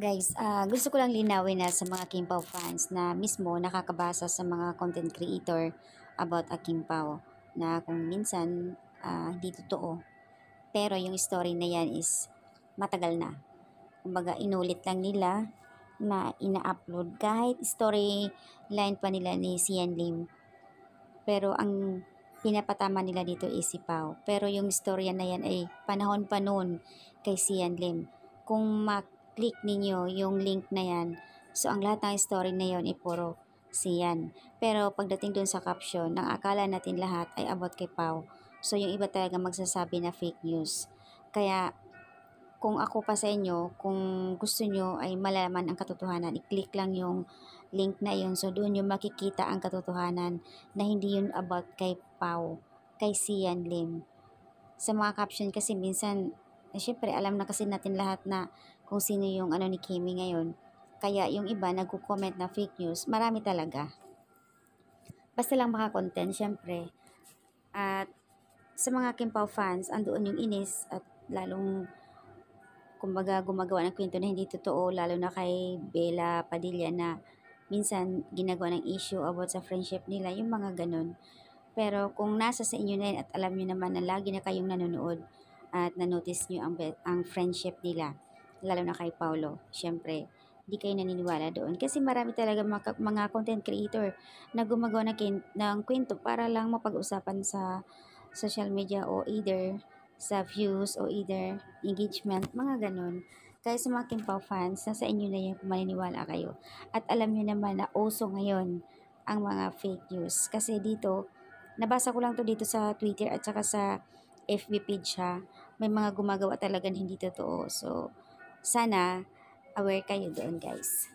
Guys, gusto ko lang linawin na sa mga Kimpao fans na mismo nakakabasa sa mga content creator about a Kimpao na kung minsan hindi totoo. Pero yung story na yan is matagal na. Kumbaga inulit lang nila na ina-upload kahit storyline pa nila ni Sian Lim. Pero ang pinapatama nila dito is si Pao. Pero yung storya na yan ay panahon pa noon kay Sian Lim. Kung click ninyo yung link na yan, so ang lahat ng story na yon ay puro Sian. Pero pagdating dun sa caption, ang akala natin lahat ay about kay Pao. So yung iba talaga magsasabi na fake news. Kaya kung ako pa sa inyo, kung gusto nyo ay malaman ang katotohanan, i-click lang yung link na yun. So, doon yung makikita ang katotohanan na hindi yun about kay Pao, kay Sian Lim. Sa mga caption kasi minsan, syempre alam na kasi natin lahat na kung sino yung ni Kimi ngayon. Kaya yung iba nagko-comment na fake news, marami talaga. Basta lang maka-content, syempre. At sa mga Kimpao fans, andoon yung inis at lalong kumbaga gumagawa ng kwento na hindi totoo, lalo na kay Bella Padilla na minsan ginagawa ng issue about sa friendship nila, yung mga ganun. Pero kung nasa sa inyo na yun at alam nyo naman na lagi na kayong nanonood at na-notice nyo ang friendship nila, lalo na kay Paulo, syempre, di kayo naniniwala doon. Kasi marami talaga mga content creator na gumagawa ng kwento para lang mapag-usapan sa social media o either sa views o either engagement, mga ganun. Kaya sa mga Kimpao fans, nasa inyo na yung maniniwala kayo. At alam nyo naman na uso ngayon ang mga fake news. Kasi dito, nabasa ko lang to dito sa Twitter at saka sa FB page ha. May mga gumagawa talaga hindi totoo. So, sana aware kayo doon guys.